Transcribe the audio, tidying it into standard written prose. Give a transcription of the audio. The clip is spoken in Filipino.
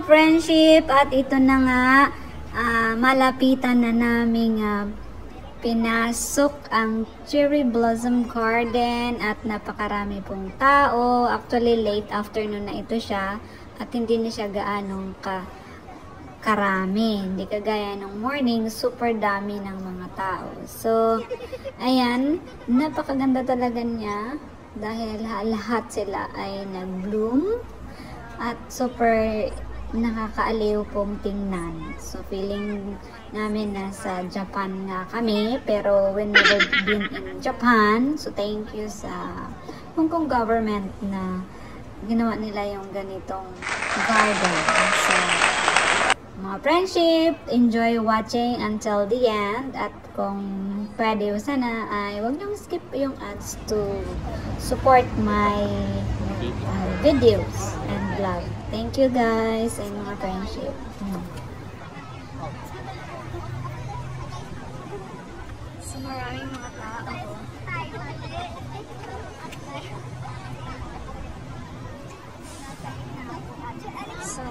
friendship, at ito na nga, malapitan na naming pinasok ang Cherry Blossom Garden at napakarami pong tao. Actually, late afternoon na ito siya at hindi na siya gaanong karami. Hindi kagaya ng morning, super dami ng mga tao. So, ayan, napakaganda talaga niya dahil lahat sila ay nag-bloom at super nakakaaliw pong tingnan. So, feeling namin nasa Japan nga kami, pero when we've been in Japan, so thank you sa Hong Kong government na ginawa nila yung ganitong garden. So, mga friendship, enjoy watching until the end, at kung pwede sana ay huwag niyong skip yung ads to support my videos and vlog. Thank you guys and mga friendship. So maraming mga tao. So